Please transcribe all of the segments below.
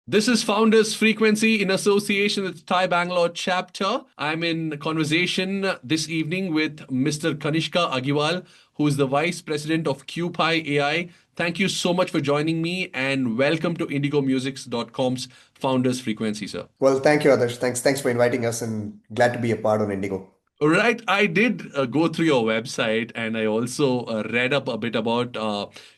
This is Founders Frequency in association with Thai Bangalore chapter. I'm in conversation this evening with Mr. Kanishka Agiwal, who is the Vice President of QpiAI. Thank you so much for joining me and welcome to indigomusics.com's Founders Frequency, sir. Well, thank you, Adarsh. Thanks for inviting us and glad to be a part on Indigo. Right, I did go through your website and I also read up a bit about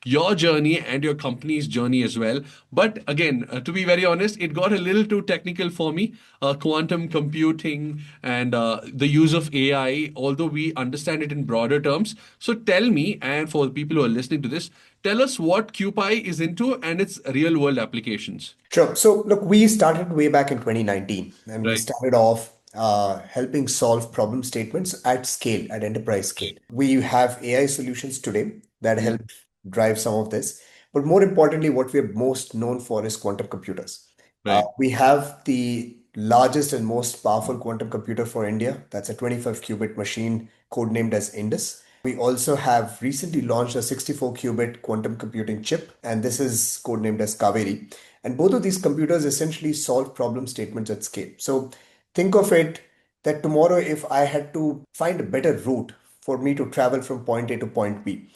your journey and your company's journey as well. But again, to be very honest, it got a little too technical for me. Quantum computing and the use of AI, although we understand it in broader terms. So tell me, and for the people who are listening to this, tell us what QPI is into and its real world applications. Sure. So, look, we started way back in 2019 and we Right. started off helping solve problem statements at scale, at enterprise scale. We have AI solutions today that Mm. help drive some of this. But more importantly, what we're most known for is quantum computers. Right. We have the largest and most powerful quantum computer for India. That's a 25 qubit machine codenamed as Indus. We also have recently launched a 64 qubit quantum computing chip, and this is codenamed as Kaveri. And both of these computers essentially solve problem statements at scale. So think of it that tomorrow, if I had to find a better route for me to travel from point A to point B,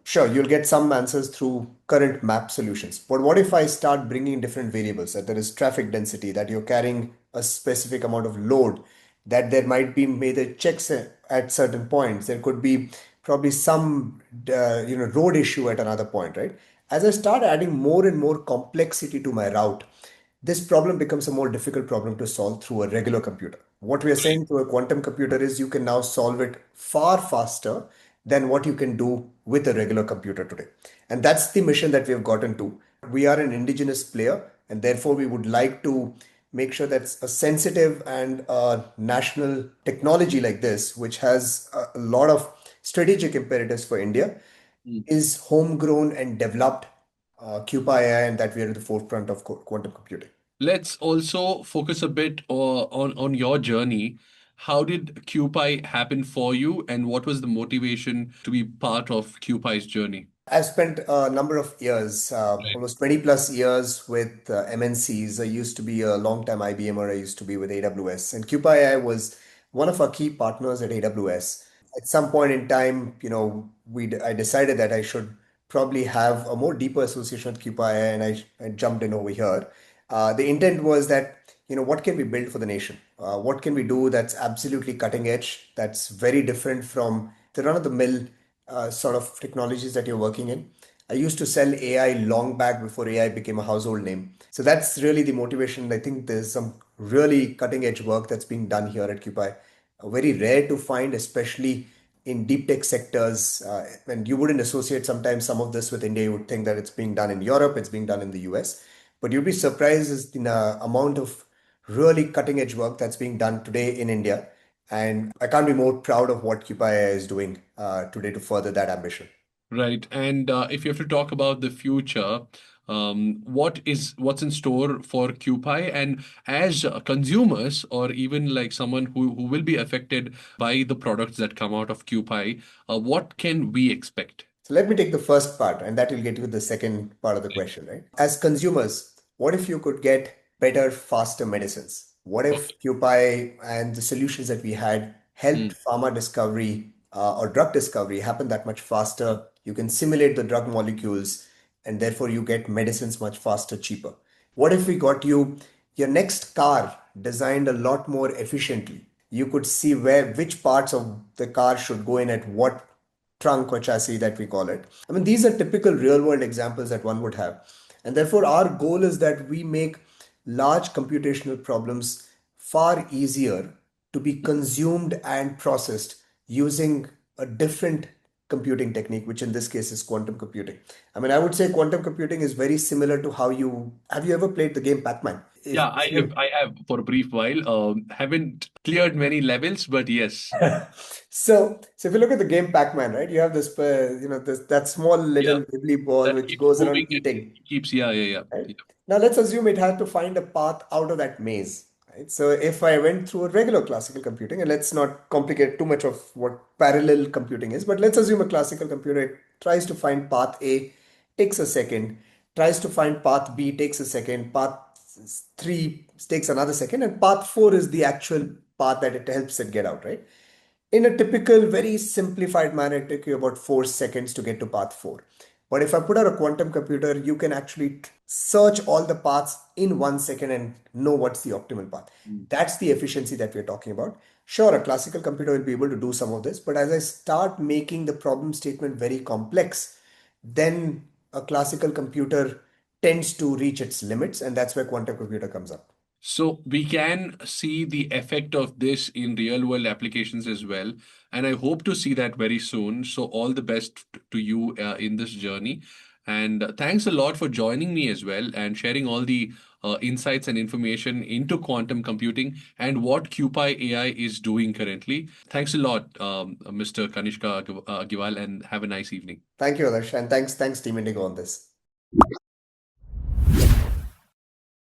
sure, you'll get some answers through current map solutions. But what if I start bringing in different variables, that there is traffic density, that you're carrying a specific amount of load, that there might be major checks at certain points. There could be probably some road issue at another point, right? As I start adding more and more complexity to my route, this problem becomes a more difficult problem to solve through a regular computer. What we are saying through a quantum computer is you can now solve it far faster than what you can do with a regular computer today. And that's the mission that we have gotten to. We are an indigenous player, and therefore we would like to make sure that a sensitive and a national technology like this, which has a lot of strategic imperatives for India, is homegrown and developed QPII, and that we are at the forefront of quantum computing. Let's also focus a bit on your journey. How did QPI happen for you, and what was the motivation to be part of QPI's journey? I've spent a number of years, Right. almost 20 plus years with MNCs. I used to be a long-time IBMer. I used to be with AWS. And QpiAI was one of our key partners at AWS. At some point in time, I decided that I should probably have a more deeper association with QpiAI, and I jumped in over here. The intent was that, what can we build for the nation? What can we do that's absolutely cutting edge, that's very different from the run-of-the-mill sort of technologies that you're working in. I used to sell AI long back before AI became a household name. So that's really the motivation. I think there's some really cutting edge work that's being done here at QPI. Very rare to find, especially in deep tech sectors. And you wouldn't associate sometimes some of this with India. You would think that it's being done in Europe, it's being done in the US. But you'd be surprised as the amount of really cutting edge work that's being done today in India. And I can't be more proud of what QpiAI is doing today to further that ambition. Right. And if you have to talk about the future, what's in store for QPI? And as consumers, or even like someone who will be affected by the products that come out of QPI, what can we expect? So let me take the first part, and that will get you the second part of the question, right? As consumers, what if you could get better, faster medicines? What if QPI and the solutions that we had helped Mm. pharma discovery or drug discovery happen that much faster? You can simulate the drug molecules, and therefore you get medicines much faster, cheaper. What if we got you your next car designed a lot more efficiently? You could see which parts of the car should go in at what trunk or chassis that we call it. I mean, these are typical real world examples that one would have. And therefore, our goal is that we make large computational problems far easier to be consumed and processed using a different computing technique, which in this case is quantum computing. I mean, I would say quantum computing is very similar to how you have you ever played the game Pac-Man? Yeah, If you I have for a brief while. Haven't cleared many levels, but yes. so if you look at the game Pac-Man, right, you have that small Yeah, little wibbly ball that which keeps goes moving around and eating, keeps, yeah, yeah, yeah. right? Yeah. Now let's assume it had to find a path out of that maze, right? So if I went through a regular classical computing, and let's not complicate too much of what parallel computing is, but let's assume a classical computer it tries to find path A, takes a second, tries to find path B, takes a second, path three takes another second, and path four is the actual path that it helps it get out, right? In a typical, very simplified manner, it took you about 4 seconds to get to path four. But if I put out a quantum computer, you can actually search all the paths in 1 second and know what's the optimal path. That's the efficiency that we're talking about. Sure, a classical computer will be able to do some of this, but as I start making the problem statement very complex, then a classical computer tends to reach its limits, and that's where quantum computer comes up. So we can see the effect of this in real world applications as well. And I hope to see that very soon. So all the best to you in this journey. And thanks a lot for joining me as well and sharing all the insights and information into quantum computing and what QPI AI is doing currently. Thanks a lot, Mr. Kanishka Agiwal, and have a nice evening. Thank you, Adarsh, and thanks, Team Indigo on this.